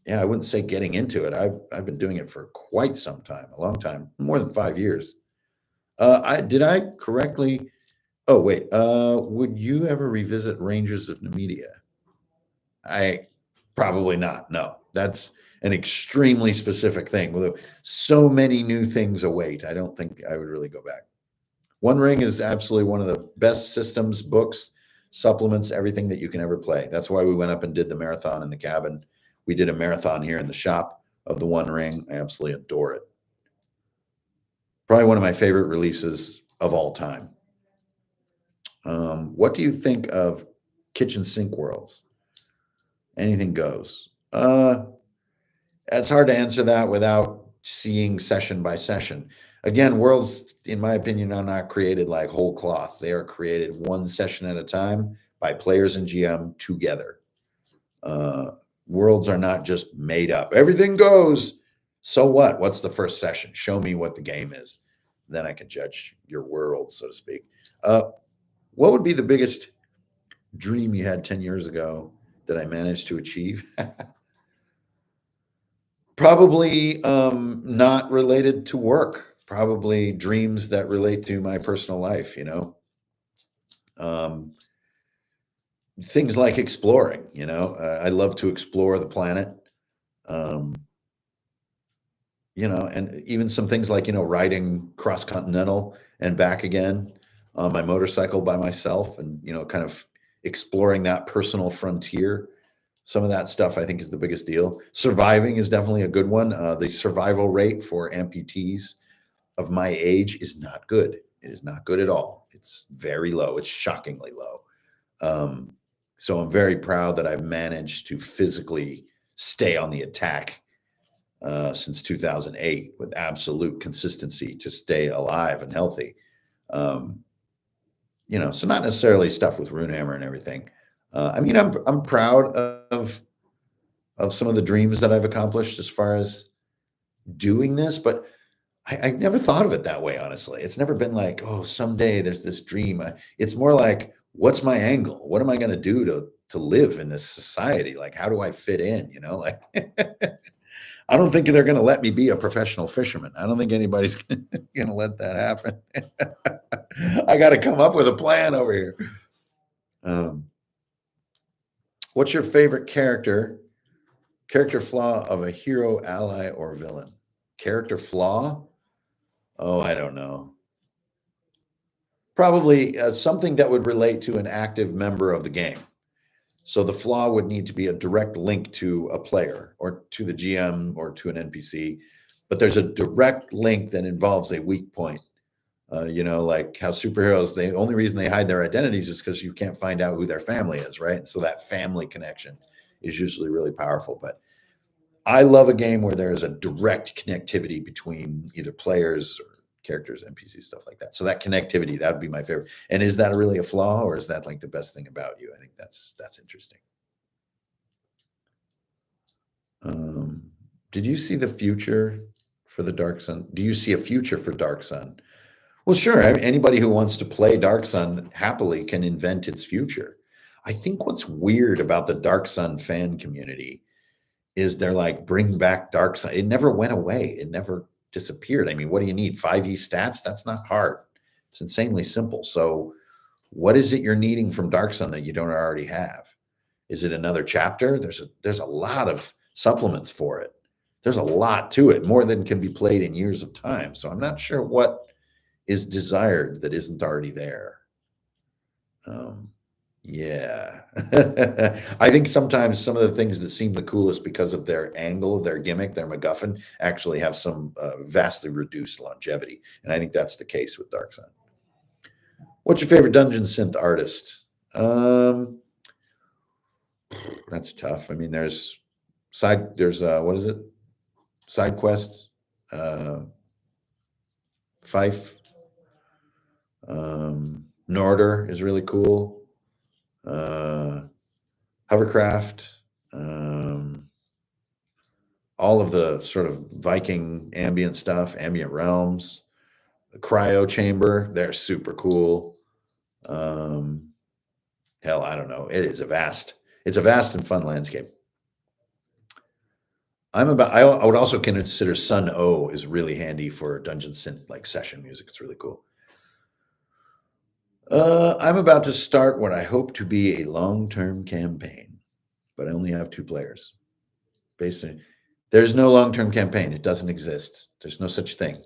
Yeah, I wouldn't say getting into it. I've been doing it for quite some time, a long time, more than 5 years. Did I correctly? Oh wait, would you ever revisit Rangers of Nemedia? I probably not. No, that's an extremely specific thing. With so many new things await, I don't think I would really go back. One Ring is absolutely one of the best systems, books, supplements, everything that you can ever play. That's why we went up and did the marathon in the cabin. We did a marathon here in the shop of the One Ring. I absolutely adore it. Probably one of my favorite releases of all time. What do you think of kitchen sink worlds? Anything goes. It's hard to answer that without seeing session by session. Again, worlds, in my opinion, are not created like whole cloth. They are created one session at a time by players and GM together. Worlds are not just made up. Everything goes. So what? What's the first session? Show me what the game is. Then I can judge your world, so to speak. What would be the biggest dream you had 10 years ago that I managed to achieve? Probably not related to work. Probably dreams that relate to my personal life, you know. Things like exploring, you know. I love to explore the planet. You know, and even some things like, you know, riding cross-continental and back again on my motorcycle by myself and, you know, kind of exploring that personal frontier. Some of that stuff I think is the biggest deal. Surviving is definitely a good one. The survival rate for amputees of my age is not good. It is not good at all. It's very low. It's shockingly low. So I'm very proud that I've managed to physically stay on the attack since 2008 with absolute consistency to stay alive and healthy. You know, so not necessarily stuff with Runehammer and everything. I mean, I'm proud of some of the dreams that I've accomplished as far as doing this, but I never thought of it that way, honestly. It's never been like, oh, someday there's this dream. It's more like, what's my angle? What am I going to do to live in this society? Like, how do I fit in? You know, like, I don't think they're going to let me be a professional fisherman. I don't think anybody's going to let that happen. I got to come up with a plan over here. What's your favorite character flaw of a hero, ally, or villain? Character flaw? Oh, I don't know. Probably something that would relate to an active member of the game. So the flaw would need to be a direct link to a player or to the GM or to an NPC, but there's a direct link that involves a weak point. Like how superheroes, the only reason they hide their identities is because you can't find out who their family is, right? So that family connection is usually really powerful. But I love a game where there is a direct connectivity between either players or characters, NPCs, stuff like that. So that connectivity, that would be my favorite. And is that really a flaw, or is that like the best thing about you? I think that's interesting. Did you see the future for the Dark Sun? Do you see a future for Dark Sun? Well, sure. I mean, anybody who wants to play Dark Sun happily can invent its future. I think what's weird about the Dark Sun fan community is they're like, bring back Dark Sun. It never went away. It never disappeared. I mean, what do you need? 5e stats? That's not hard. It's insanely simple. So what is it you're needing from Dark Sun that you don't already have? Is it another chapter? There's a lot of supplements for it. There's a lot to it, more than can be played in years of time. So I'm not sure what is desired that isn't already there. Yeah. I think sometimes some of the things that seem the coolest because of their angle, their gimmick, their MacGuffin, actually have some vastly reduced longevity. And I think that's the case with Dark Sun. What's your favorite dungeon synth artist? That's tough. I mean, there's what is it? Side quests, Fife, Norder is really cool. Hovercraft, all of the sort of Viking ambient stuff, ambient realms, the cryo chamber, they're super cool. Hell, I don't know. It's a vast and fun landscape. I would also consider Sun O is really handy for dungeon synth like session music. It's really cool. I'm about to start what I hope to be a long-term campaign, but I only have 2 players. There's no long-term campaign. It doesn't exist. There's no such thing.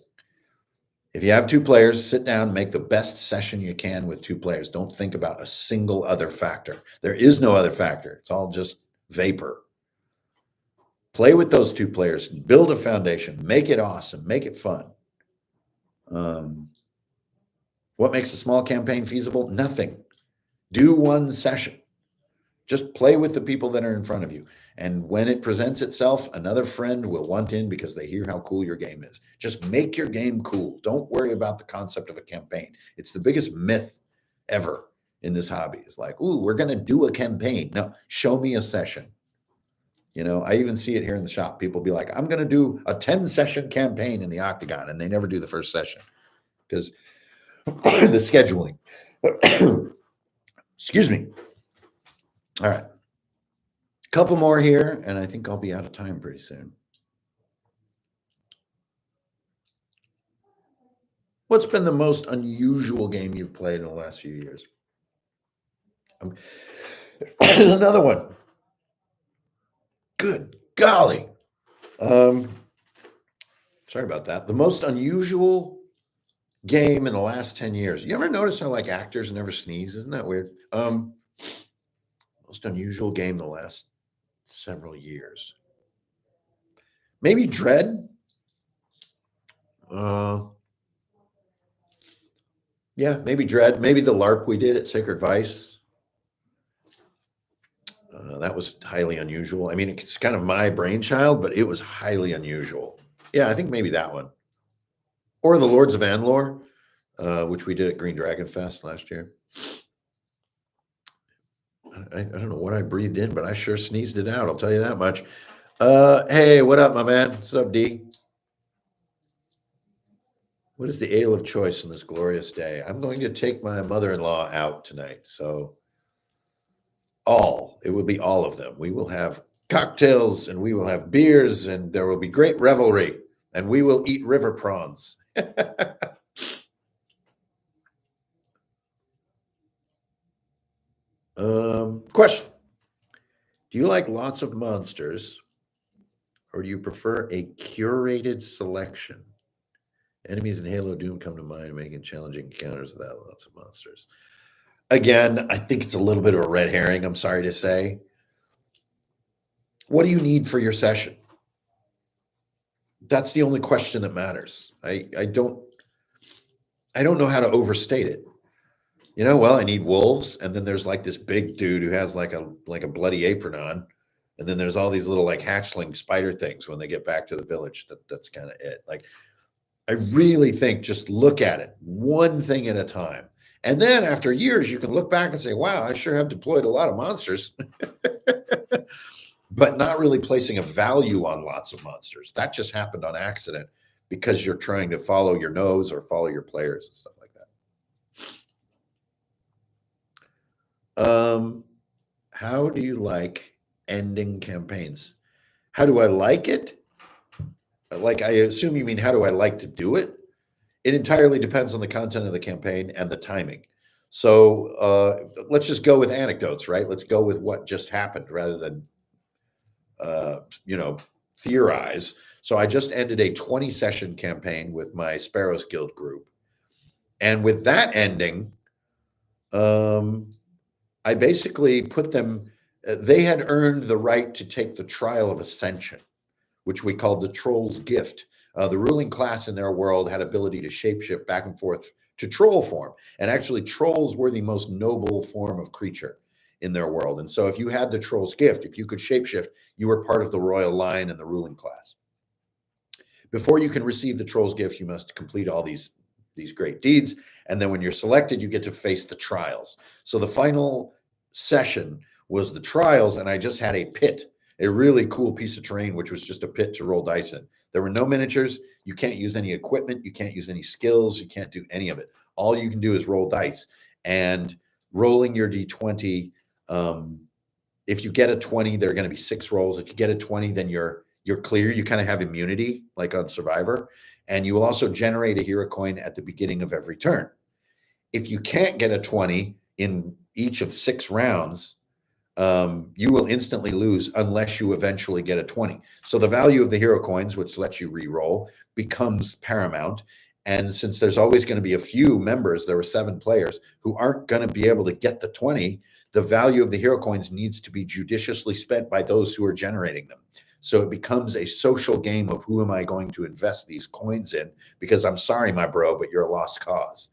If you have 2 players, sit down, make the best session you can with 2 players. Don't think about a single other factor. There is no other factor. It's all just vapor. Play with those 2 players, build a foundation, make it awesome, make it fun. What makes a small campaign feasible? Nothing. Do 1 session. Just play with the people that are in front of you. And when it presents itself, another friend will want in because they hear how cool your game is. Just make your game cool. Don't worry about the concept of a campaign. It's the biggest myth ever in this hobby. It's like, ooh, we're going to do a campaign. No, show me a session. I even see it here in the shop. People be like, I'm going to do a 10-session campaign in the Octagon, and they never do the first session because the scheduling. Excuse me. All right. Couple more here, and I think I'll be out of time pretty soon. What's been the most unusual game you've played in the last few years? There's another one. Good golly. Sorry about that. The most unusual game in the last 10 years. You ever notice how like actors never sneeze? Isn't that weird? Most unusual game in the last several years. Maybe Dread. Yeah, maybe Dread. Maybe the LARP we did at Sacred Vice. That was highly unusual. I mean, it's kind of my brainchild, but it was highly unusual. Yeah, I think maybe that one. Or the Lords of Anlor, which we did at Green Dragon Fest last year. I don't know what I breathed in, but I sure sneezed it out. I'll tell you that much. Hey, what up, my man? What's up, D? What is the ale of choice on this glorious day? I'm going to take my mother-in-law out tonight, so it will be all of them. We will have cocktails, and we will have beers, and there will be great revelry, and we will eat river prawns. Question. Do you like lots of monsters, or do you prefer a curated selection? Enemies in Halo Doom come to mind, making challenging encounters without lots of monsters. Again, I think it's a little bit of a red herring, I'm sorry to say. What do you need for your session? That's the only question that matters. I don't I don't know how to overstate it. Well, I need wolves, and then there's like this big dude who has like a bloody apron on, and then there's all these little like hatchling spider things when they get back to the village. That's kind of it. Like I really think just look at it one thing at a time. And then after years, you can look back and say, wow, I sure have deployed a lot of monsters, but not really placing a value on lots of monsters. That just happened on accident because you're trying to follow your nose or follow your players and stuff like that. How do you like ending campaigns? How do I like it? Like, I assume you mean how do I like to do it? It entirely depends on the content of the campaign and the timing. So let's just go with anecdotes, right? Let's go with what just happened rather than, theorize. So I just ended a 20 session campaign with my Sparrows Guild group. And with that ending, I basically put them, they had earned the right to take the Trial of Ascension, which we called the Troll's Gift. The ruling class in their world had ability to shapeshift back and forth to troll form. And actually, trolls were the most noble form of creature in their world. And so if you had the Troll's Gift, if you could shapeshift, you were part of the royal line and the ruling class. Before you can receive the Troll's Gift, you must complete all these great deeds. And then when you're selected, you get to face the trials. So the final session was the trials, and I just had a pit, a really cool piece of terrain, which was just a pit to roll dice in. There were no miniatures. You can't use any equipment. You can't use any skills. You can't do any of it. All you can do is roll dice. And rolling your D20, if you get a 20, there are going to be 6 rolls. If you get a 20, then you're clear. You kind of have immunity, like on Survivor. And you will also generate a hero coin at the beginning of every turn. If you can't get a 20 in each of 6 rounds, you will instantly lose unless you eventually get a 20. So the value of the hero coins, which lets you re-roll, becomes paramount. And since there's always going to be a few members, there were 7 players who aren't going to be able to get the 20, the value of the hero coins needs to be judiciously spent by those who are generating them. So it becomes a social game of who am I going to invest these coins in? Because I'm sorry, my bro, but you're a lost cause.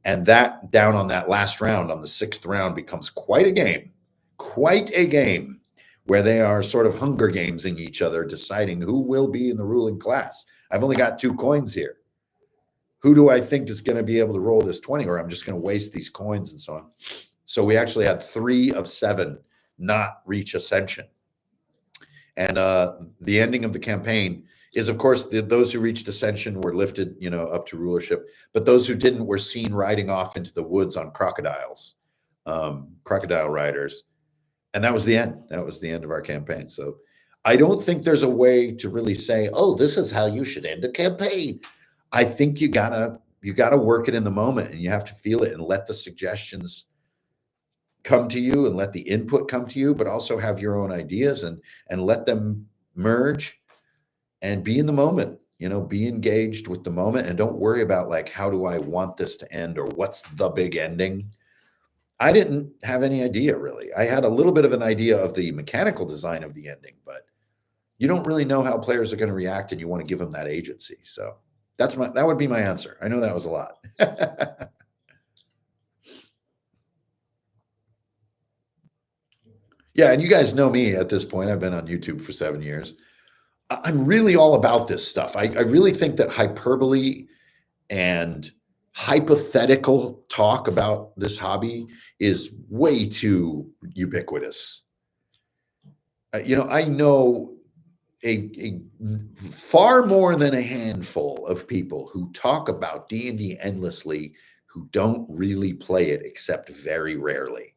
And that down on that last round, on the 6th round, becomes quite a game where they are sort of Hunger Gamesing each other, deciding who will be in the ruling class. I've only got 2 coins here. Who do I think is going to be able to roll this 20, or I'm just going to waste these coins and so on. So we actually had 3 of 7 not reach Ascension. And the ending of the campaign is, of course, those who reached Ascension were lifted, up to rulership. But those who didn't were seen riding off into the woods on crocodiles, crocodile riders. And that was the end. That was the end of our campaign. So I don't think there's a way to really say, oh, this is how you should end a campaign. I think you gotta work it in the moment, and you have to feel it and let the suggestions come to you and let the input come to you, but also have your own ideas and let them merge and be in the moment, be engaged with the moment, and don't worry about like, how do I want this to end, or what's the big ending? I didn't have any idea, really. I had a little bit of an idea of the mechanical design of the ending, but you don't really know how players are going to react, and you want to give them that agency. So that would be my answer. I know that was a lot. Yeah, and you guys know me at this point. I've been on YouTube for 7 years. I'm really all about this stuff. I really think that hyperbole and hypothetical talk about this hobby is way too ubiquitous. I know a far more than a handful of people who talk about D&D endlessly who don't really play it except very rarely.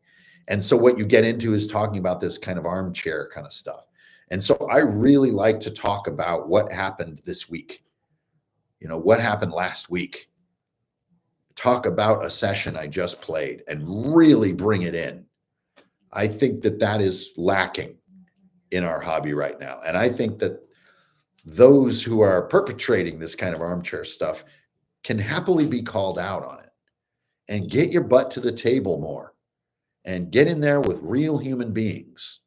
And so what you get into is talking about this kind of armchair kind of stuff. And so I really like to talk about what happened this week. What happened last week. Talk about a session I just played and really bring it in. I think that is lacking in our hobby right now. And I think that those who are perpetrating this kind of armchair stuff can happily be called out on it, and get your butt to the table more and get in there with real human beings.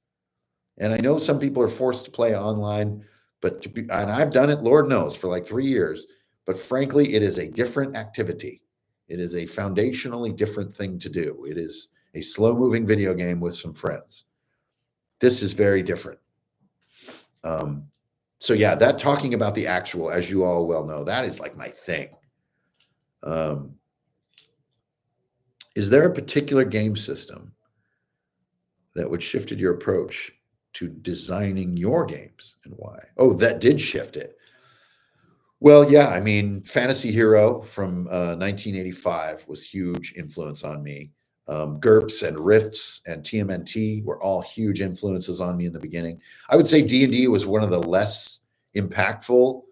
And I know some people are forced to play online, and I've done it, Lord knows, for like 3 years. But frankly, it is a different activity. It is a foundationally different thing to do. It is a slow-moving video game with some friends. This is very different. So yeah, that talking about the actual, as you all well know, that is like my thing. Is there a particular game system that would shifted your approach to designing your games and why? Oh, that did shift it. Well, yeah, I mean, Fantasy Hero from 1985 was huge influence on me. GURPS and Rifts and TMNT were all huge influences on me in the beginning. I would say D&D was one of the less impactful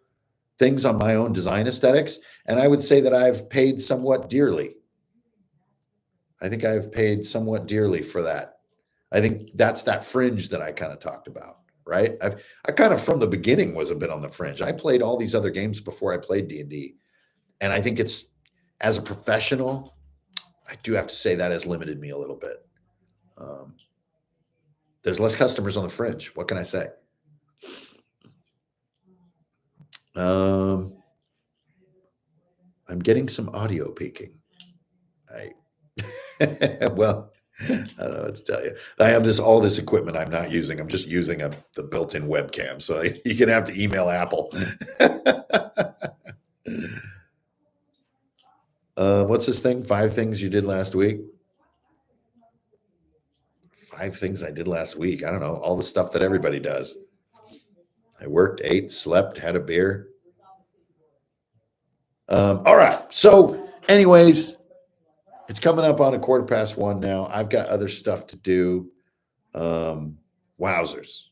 things on my own design aesthetics, and I would say that I've paid somewhat dearly. I think I've paid somewhat dearly for that. I think that's that fringe that I kind of talked about, right? I kind of from the beginning was a bit on the fringe. I played all these other games before I played D&D, and I think it's, as a professional, I do have to say that has limited me a little bit. There's less customers on the fringe. What can I say? I'm getting some audio peaking. Well, I don't know what to tell you. I have all this equipment I'm not using. I'm just using the built-in webcam. So you're gonna have to email Apple. What's this thing? 5 things you did last week? 5 things I did last week. I don't know. All the stuff that everybody does. I worked, ate, slept, had a beer. All right. So, anyways, it's coming up on 1:15 now. I've got other stuff to do. Wowzers.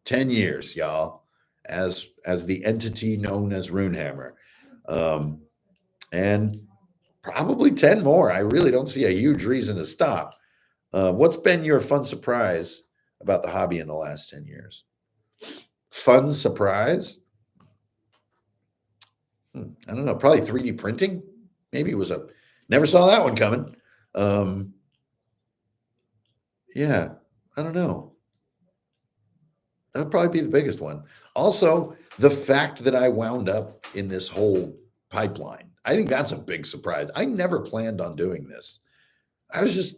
10 years, y'all, as the entity known as Runehammer. And probably 10 more. I really don't see a huge reason to stop. What's been your fun surprise about the hobby in the last 10 years? Fun surprise? I don't know. Probably 3D printing. Maybe it was never saw that one coming. Yeah, I don't know. That would probably be the biggest one. Also, the fact that I wound up in this whole pipeline. I think that's a big surprise. I never planned on doing this. I was just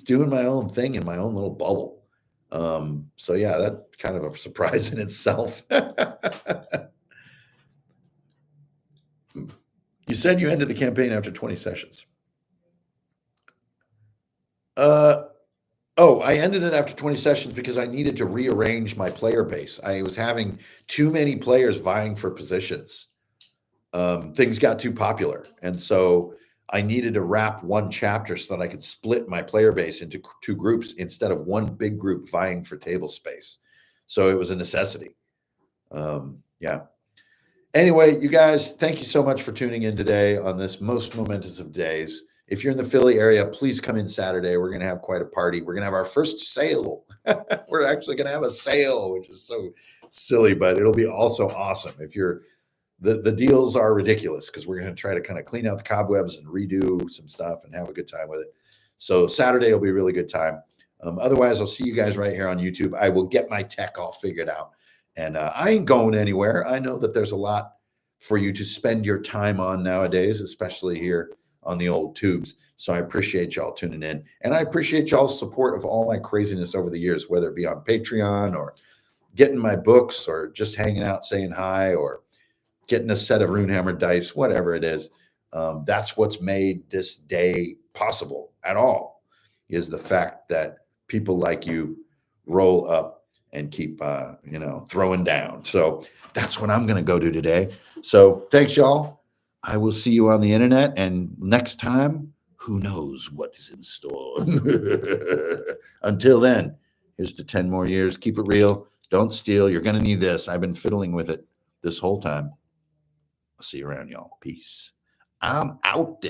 doing my own thing in my own little bubble. So yeah, that kind of a surprise in itself. You said you ended the campaign after 20 sessions. I ended it after 20 sessions because I needed to rearrange my player base. I was having too many players vying for positions. Things got too popular. And so I needed to wrap one chapter so that I could split my player base into 2 groups instead of one big group vying for table space. So it was a necessity. Yeah. Anyway, you guys, thank you so much for tuning in today on this most momentous of days. If you're in the Philly area, please come in Saturday. We're going to have quite a party. We're going to have our first sale. We're actually going to have a sale, which is so silly, but it'll be also awesome. If you're the deals are ridiculous because we're going to try to kind of clean out the cobwebs and redo some stuff and have a good time with it. So Saturday will be a really good time. Otherwise, I'll see you guys right here on YouTube. I will get my tech all figured out. And I ain't going anywhere. I know that there's a lot for you to spend your time on nowadays, especially here on the old tubes. So I appreciate y'all tuning in. And I appreciate y'all's support of all my craziness over the years, whether it be on Patreon or getting my books or just hanging out saying hi or getting a set of Runehammer dice, whatever it is. That's what's made this day possible at all, is the fact that people like you roll up and keep, throwing down. So that's what I'm going to go do today. So thanks, y'all. I will see you on the internet. And next time, who knows what is in store. Until then, here's to 10 more years. Keep it real. Don't steal. You're going to need this. I've been fiddling with it this whole time. I'll see you around, y'all. Peace. I'm out.